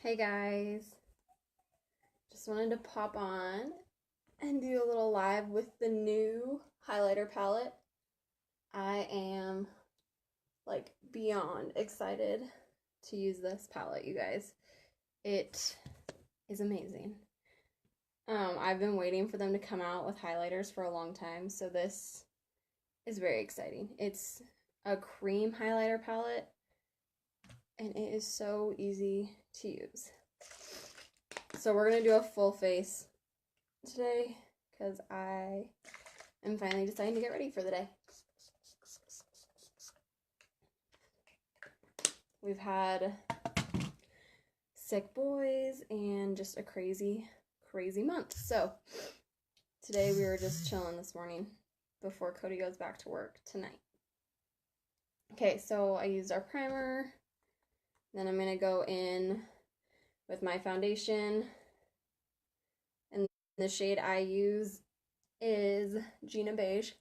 Hey guys, just wanted to pop on and do a little live with the new highlighter palette. I am like beyond excited to use this palette, you guys. It is amazing. I've been waiting for them to come out with highlighters for a long time, so this is very exciting. It's a cream highlighter palette and it is so easy to use. So we're going to do a full face today because I am finally deciding to get ready for the day. We've had sick boys and just a crazy month. So today we were just chilling this morning before Cody goes back to work tonight. Okay, so I used our primer. Then I'm going to go in with my foundation. And the shade I use is Gina Beige.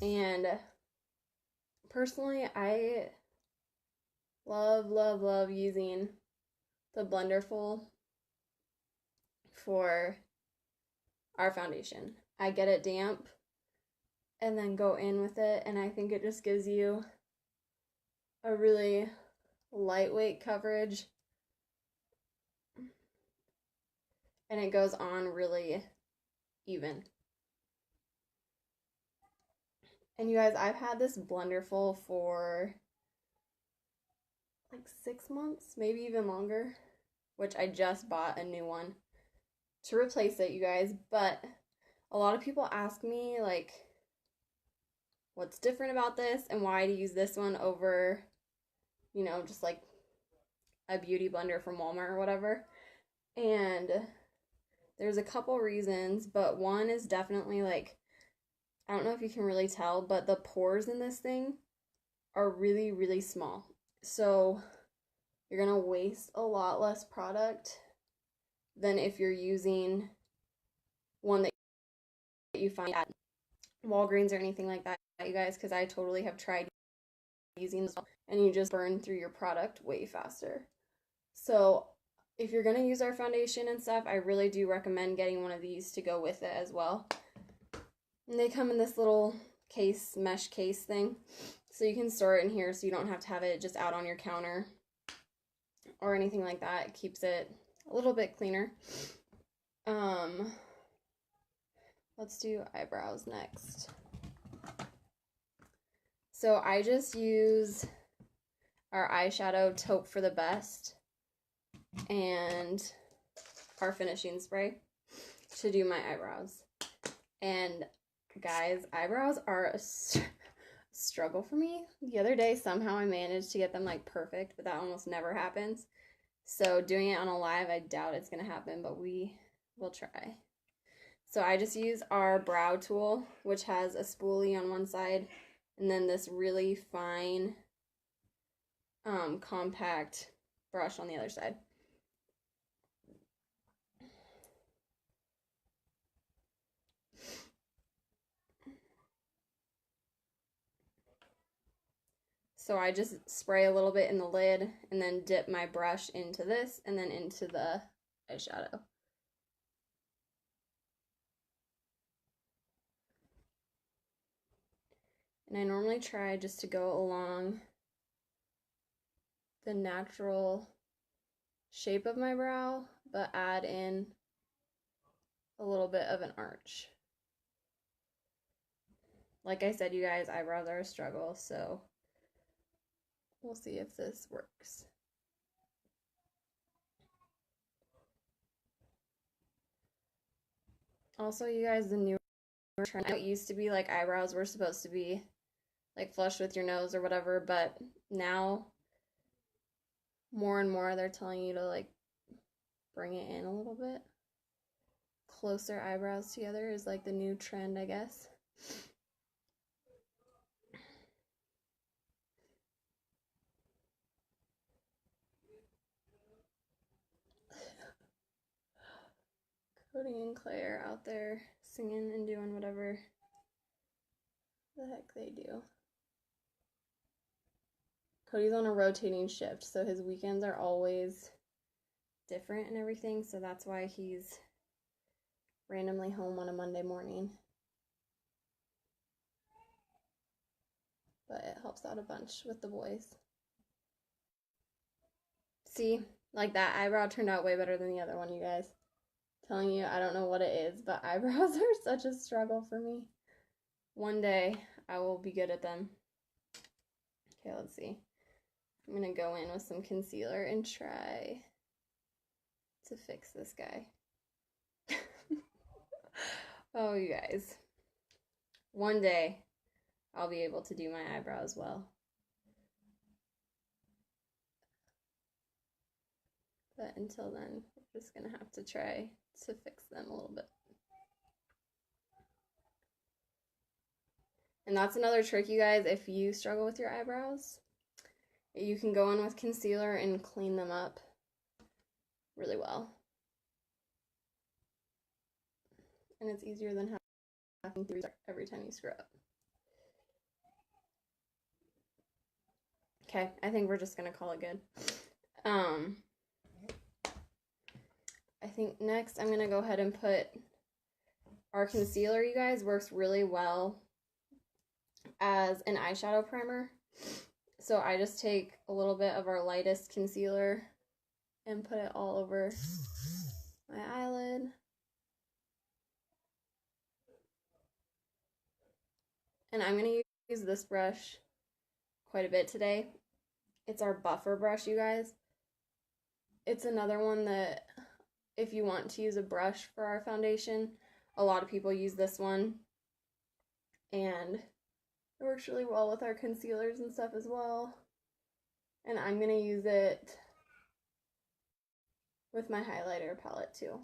And personally, I love using the Blenderful for our foundation. I get it damp and then go in with it, and I think it just gives you a really lightweight coverage, and it goes on really even. And you guys, I've had this Blenderful for like 6 months, maybe even longer, which I just bought a new one to replace it, you guys. But a lot of people ask me like what's different about this and why to use this one over, you know, just like a beauty blender from Walmart or whatever. And there's a couple reasons, but one is definitely like, I don't know if you can really tell, but the pores in this thing are really small. So you're going to waste a lot less product than if you're using one that you find at Walgreens or anything like that, you guys, because I totally have tried using this and you just burn through your product way faster. So if you're going to use our foundation and stuff, I really do recommend getting one of these to go with it as well. And they come in this little case, mesh case thing, so you can store it in here so you don't have to have it just out on your counter or anything like that. It keeps it a little bit cleaner. Let's do eyebrows next. So I just use our eyeshadow Taupe for the Best and our finishing spray to do my eyebrows. And guys, eyebrows are a struggle for me. The other day, somehow I managed to get them like perfect, but that almost never happens. So doing it on a live, I doubt it's going to happen, but we will try. So I just use our brow tool, which has a spoolie on one side, and then this really fine, compact brush on the other side. So I just spray a little bit in the lid and then dip my brush into this and then into the eyeshadow. And I normally try just to go along the natural shape of my brow, but add in a little bit of an arch. Like I said, you guys, eyebrows are a struggle, so we'll see if this works. Also, you guys, the newer trend, it used to be like eyebrows were supposed to be like flush with your nose or whatever, but now more and more they're telling you to like bring it in a little bit. Closer eyebrows together is like the new trend, I guess. Cody and Clay are out there singing and doing whatever the heck they do. Cody's on a rotating shift, so his weekends are always different and everything, so that's why he's randomly home on a Monday morning. But it helps out a bunch with the boys. See, like that eyebrow turned out way better than the other one, you guys. I'm telling you, I don't know what it is, but eyebrows are such a struggle for me. One day, I will be good at them. Okay, let's see. I'm going to go in with some concealer and try to fix this guy. Oh, you guys. One day, I'll be able to do my eyebrows well. But until then, we're just going to have to try to fix them a little bit. And that's another trick, you guys. If you struggle with your eyebrows, you can go in with concealer and clean them up really well. And it's easier than having to restart every time you screw up. Okay, I think we're just going to call it good. I think next I'm going to go ahead and put our concealer, you guys, works really well as an eyeshadow primer. So I just take a little bit of our lightest concealer and put it all over my eyelid. And I'm going to use this brush quite a bit today. It's our buffer brush, you guys. It's another one that if you want to use a brush for our foundation, a lot of people use this one. And it works really well with our concealers and stuff as well. And I'm going to use it with my highlighter palette too.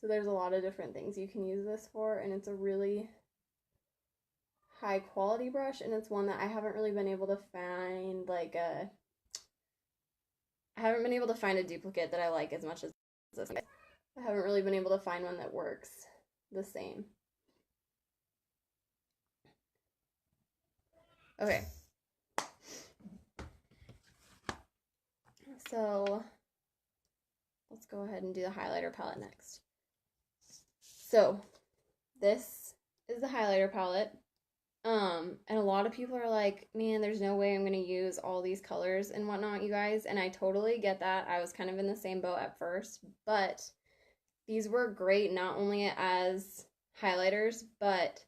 So there's a lot of different things you can use this for, and it's a really high quality brush, and it's one that I haven't really been able to find I haven't been able to find a duplicate that I like as much as this. I haven't really been able to find one that works the same. Okay. So let's go ahead and do the highlighter palette next. So this is the highlighter palette. And a lot of people are like, man, there's no way I'm going to use all these colors and whatnot, you guys. And I totally get that. I was kind of in the same boat at first, but these were great not only as highlighters, but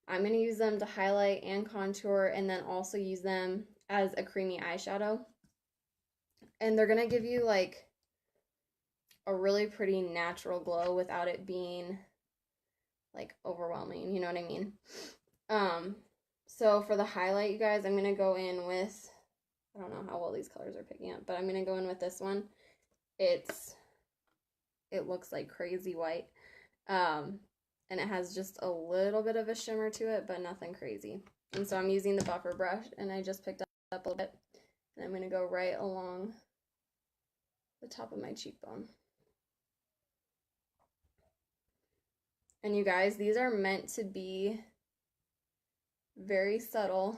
I'm going to use them to highlight and contour, and then also use them as a creamy eyeshadow. And they're going to give you like a really pretty natural glow without it being like overwhelming, you know what I mean? So for the highlight, you guys, I'm going to go in with, I don't know how well these colors are picking up, but I'm going to go in with this one. It looks like crazy white. And it has just a little bit of a shimmer to it, but nothing crazy. And so I'm using the buffer brush, and I just picked up a little bit, and I'm going to go right along the top of my cheekbone. And you guys, these are meant to be very subtle,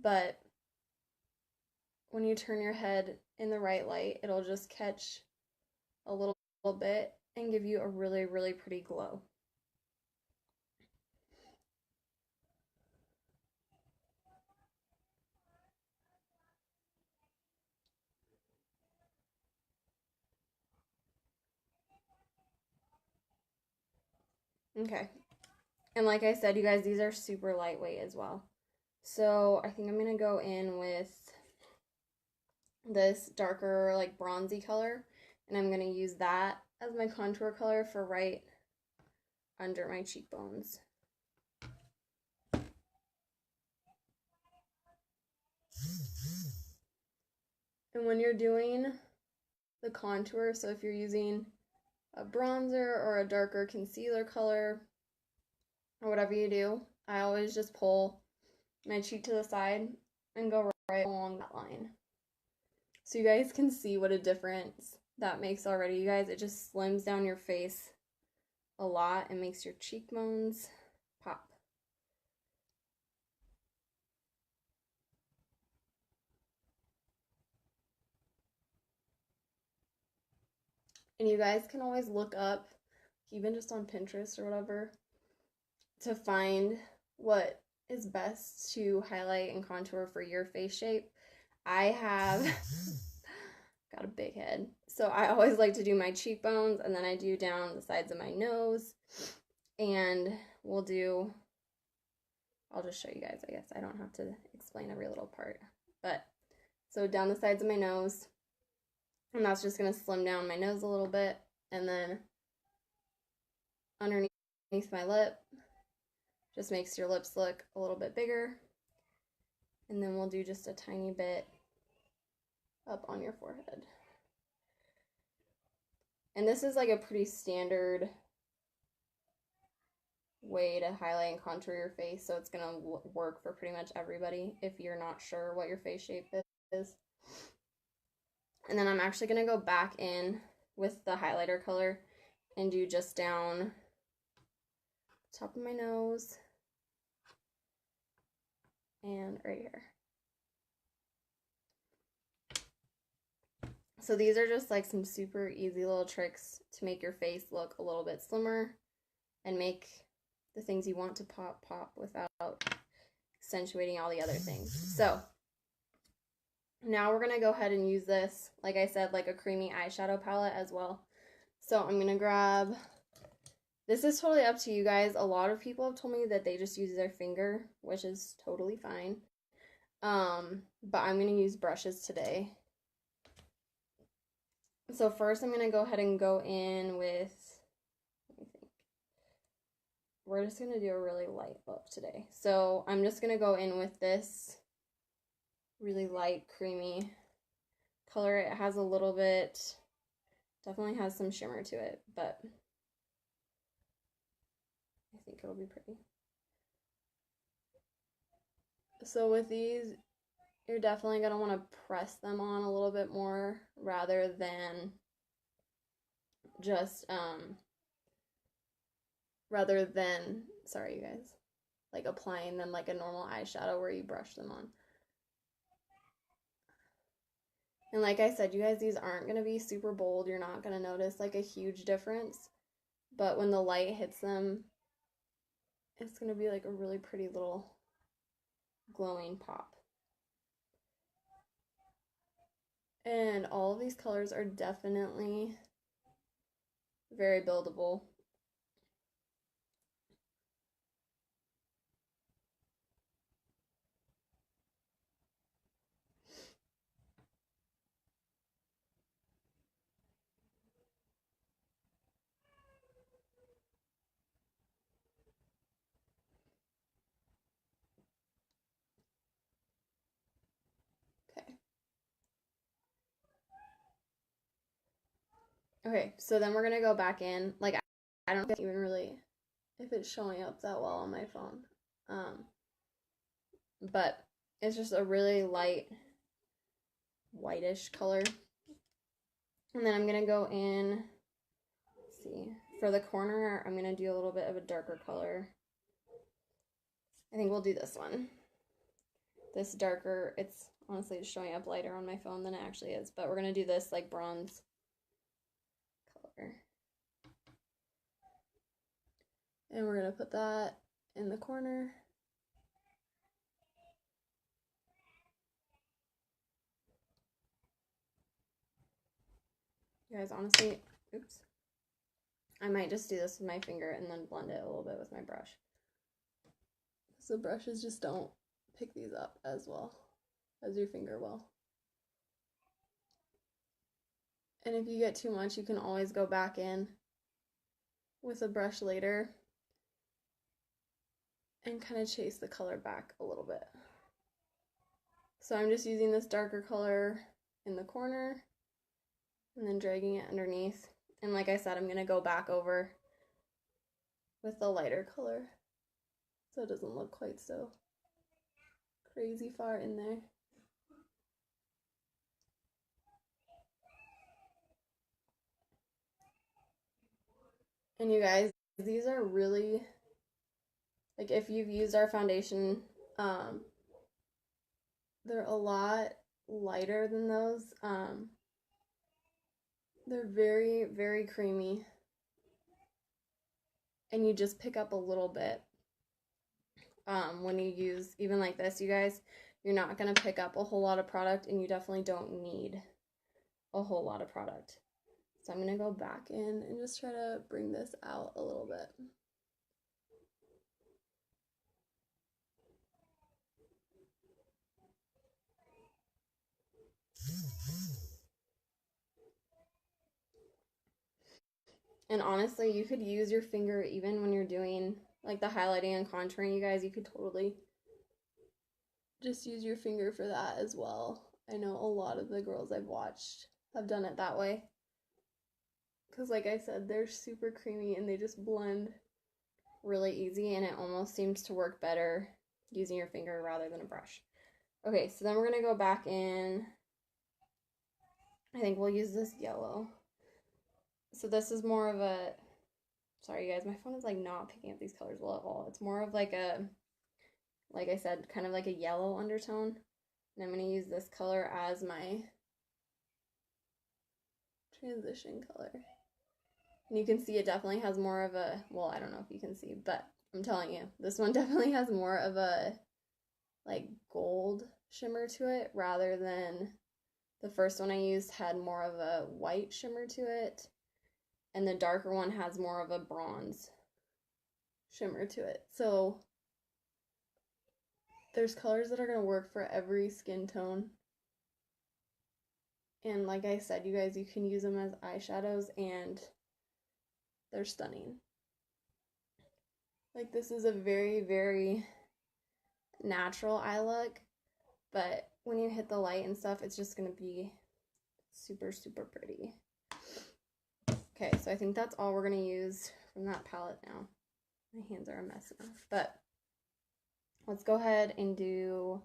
but when you turn your head in the right light, it'll just catch a little bit and give you a really, really pretty glow. Okay. And like I said, you guys, these are super lightweight as well. So I think I'm going to go in with this darker, like bronzy color. And I'm going to use that as my contour color for right under my cheekbones. And when you're doing the contour, so if you're using a bronzer or a darker concealer color, or whatever you do, I always just pull my cheek to the side and go right along that line. So you guys can see what a difference that makes already. You guys, it just slims down your face a lot and makes your cheekbones pop. And you guys can always look up, even just on Pinterest or whatever, to find what is best to highlight and contour for your face shape. I have got a big head, so I always like to do my cheekbones, and then I do down the sides of my nose, and I'll just show you guys, I guess. I don't have to explain every little part. But, so down the sides of my nose, and that's just going to slim down my nose a little bit, and then underneath my lip, just makes your lips look a little bit bigger. And then we'll do just a tiny bit up on your forehead. And this is like a pretty standard way to highlight and contour your face, so it's gonna work for pretty much everybody if you're not sure what your face shape is. And then I'm actually gonna go back in with the highlighter color and do just down the top of my nose and right here. So these are just like some super easy little tricks to make your face look a little bit slimmer and make the things you want to pop without accentuating all the other things. So now we're gonna go ahead and use this, like I said, like a creamy eyeshadow palette as well. So I'm gonna grab, this is totally up to you guys. A lot of people have told me that they just use their finger, which is totally fine. But I'm gonna use brushes today. So first I'm gonna go ahead and go in with, we're just going to do a really light look today. So I'm just going to go in with this really light, creamy color. It has a little bit, definitely has some shimmer to it, but I think it'll be pretty. So with these, you're definitely going to want to press them on a little bit more rather than just, sorry you guys, like applying them like a normal eyeshadow where you brush them on. And like I said, you guys, these aren't going to be super bold. You're not going to notice like a huge difference. But when the light hits them, it's going to be like a really pretty little glowing pop. And all of these colors are definitely very buildable. Okay, so then we're gonna go back in. Like, I don't even really if it's showing up that well on my phone. But it's just a really light whitish color. And then I'm gonna go in, let's see, for the corner, I'm gonna do a little bit of a darker color. I think we'll do this one. This darker, it's honestly just showing up lighter on my phone than it actually is, but we're gonna do this like bronze color. And we're gonna put that in the corner. You guys, honestly, oops. I might just do this with my finger and then blend it a little bit with my brush. So brushes just don't pick these up as well as your finger will. And if you get too much, you can always go back in with a brush later and kind of chase the color back a little bit. So I'm just using this darker color in the corner and then dragging it underneath. And like I said, I'm going to go back over with the lighter color so it doesn't look quite so crazy far in there. And you guys, these are really, like if you've used our foundation, they're a lot lighter than those. They're very, very creamy. And you just pick up a little bit. When you use, even like this, you guys, you're not going to pick up a whole lot of product, and you definitely don't need a whole lot of product. So I'm going to go back in and just try to bring this out a little bit. And honestly, you could use your finger even when you're doing like the highlighting and contouring, you guys. You could totally just use your finger for that as well. I know a lot of the girls I've watched have done it that way. Because like I said, they're super creamy and they just blend really easy, and it almost seems to work better using your finger rather than a brush. Okay, so then we're going to go back in. I think we'll use this yellow. So this is more of a, sorry you guys, my phone is like not picking up these colors well at all. It's more of like a, like I said, kind of like a yellow undertone. And I'm going to use this color as my transition color. And you can see it definitely has more of a, well, I don't know if you can see, but I'm telling you, this one definitely has more of a like gold shimmer to it, rather than the first one I used had more of a white shimmer to it. And the darker one has more of a bronze shimmer to it. So there's colors that are going to work for every skin tone. And like I said, you guys, you can use them as eyeshadows and they're stunning. Like this is a very, very natural eye look, but when you hit the light and stuff, it's just going to be super, super pretty. Okay, so I think that's all we're going to use from that palette now. My hands are a mess now, but let's go ahead and do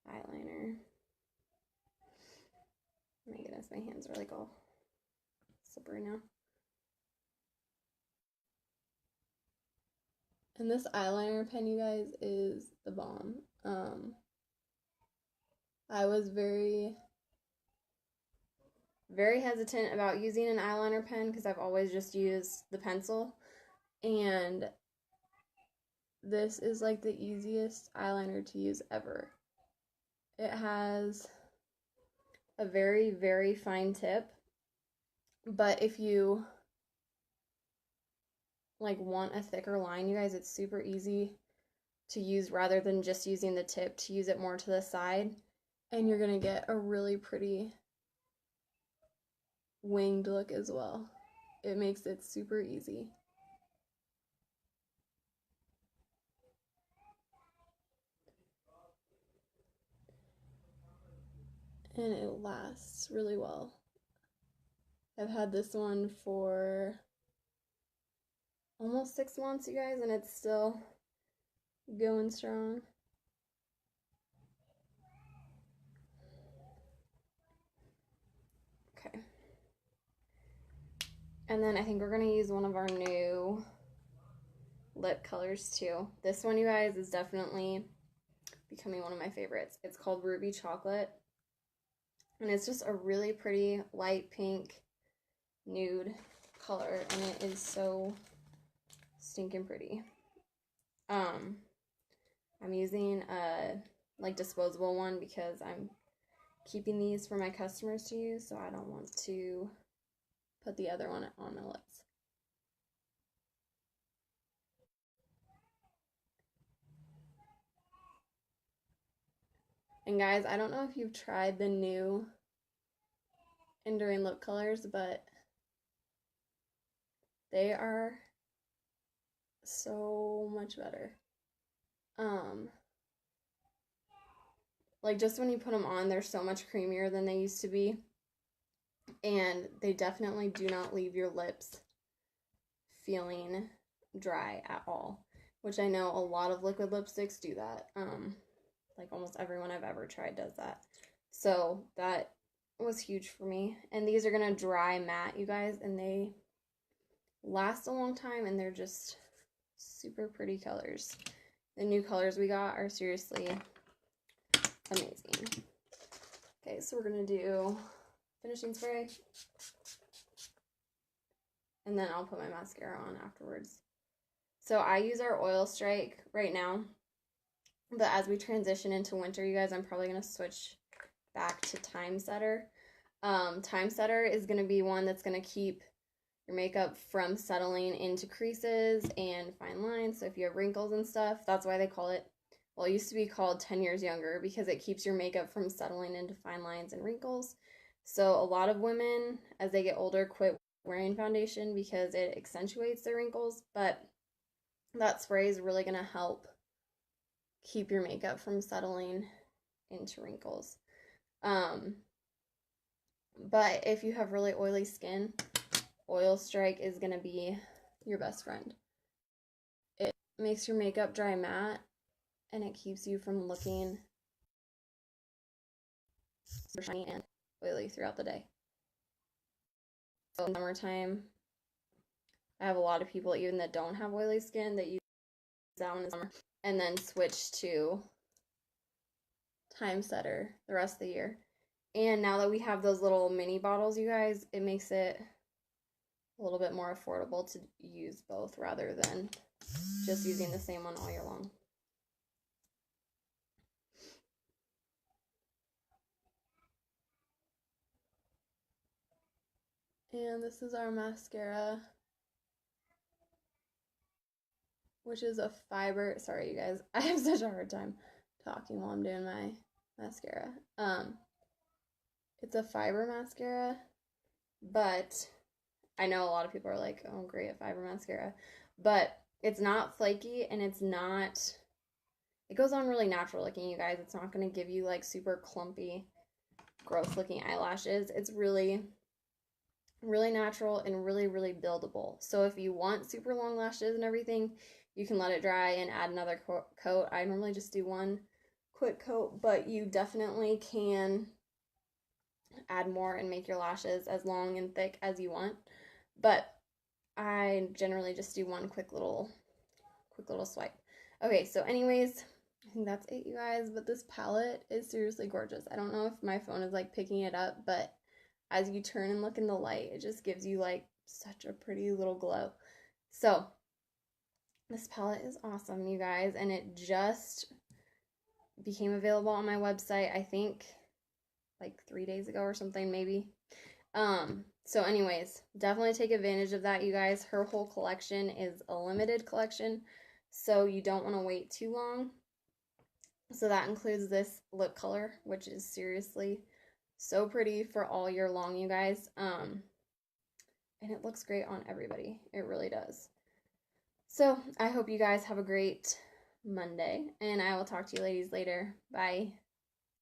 eyeliner. Oh my goodness, my hands are like all slippery now. And this eyeliner pen, you guys, is the bomb. I was very hesitant about using an eyeliner pen because I've always just used the pencil. And this is like the easiest eyeliner to use ever. It has a very, very fine tip. But if you like want a thicker line, you guys, it's super easy to use rather than just using the tip, to use it more to the side. And you're going to get a really pretty winged look as well. It makes it super easy. And it lasts really well. I've had this one for almost 6 months, you guys, and it's still going strong. Okay. And then I think we're going to use one of our new lip colors too. This one, you guys, is definitely becoming one of my favorites. It's called Ruby Chocolate. And it's just a really pretty light pink nude color, and it is so stinking pretty. I'm using a like disposable one because I'm keeping these for my customers to use, so I don't want to put the other one on my lips. And guys, I don't know if you've tried the new Enduring lip colors, but they are so much better. Like just when you put them on, they're so much creamier than they used to be. And they definitely do not leave your lips feeling dry at all, which I know a lot of liquid lipsticks do that. Like almost everyone I've ever tried does that. So that was huge for me. And these are going to dry matte, you guys, and they last a long time, and they're just super pretty colors. The new colors we got are seriously amazing. Okay, so we're going to do finishing spray. And then I'll put my mascara on afterwards. So I use our Oil Strike right now. But as we transition into winter, you guys, I'm probably going to switch back to Time Setter. Time Setter is going to be one that's going to keep your makeup from settling into creases and fine lines. So if you have wrinkles and stuff, that's why they call it, well, it used to be called 10 years younger, because it keeps your makeup from settling into fine lines and wrinkles. So a lot of women, as they get older, quit wearing foundation because it accentuates their wrinkles, but that spray is really going to help keep your makeup from settling into wrinkles. But if you have really oily skin, Oil Strike is going to be your best friend. It makes your makeup dry matte, and it keeps you from looking shiny and oily throughout the day. So in summertime, I have a lot of people even that don't have oily skin that use that one in the summer and then switch to Time Setter the rest of the year. And now that we have those little mini bottles, you guys, it makes it a little bit more affordable to use both rather than just using the same one all year long. And this is our mascara, which is a fiber. Sorry, you guys, I have such a hard time talking while I'm doing my mascara. It's a fiber mascara, but I know a lot of people are like, oh, great, a fiber mascara. But it's not flaky, and it's not, it goes on really natural looking, you guys. It's not going to give you like super clumpy, gross looking eyelashes. It's really, really natural and really, really buildable. So if you want super long lashes and everything, you can let it dry and add another coat. I normally just do one quick coat, but you definitely can add more and make your lashes as long and thick as you want. But I generally just do one quick little swipe. Okay, so anyways, I think that's it, you guys. But this palette is seriously gorgeous. I don't know if my phone is like picking it up, but as you turn and look in the light, it just gives you like such a pretty little glow. So this palette is awesome, you guys, and it just became available on my website, I think like 3 days ago or something, maybe. So anyways, definitely take advantage of that, you guys. Her whole collection is a limited collection, so you don't want to wait too long. So that includes this lip color, which is seriously so pretty for all year long, you guys. And it looks great on everybody. It really does. So I hope you guys have a great Monday, and I will talk to you ladies later. Bye.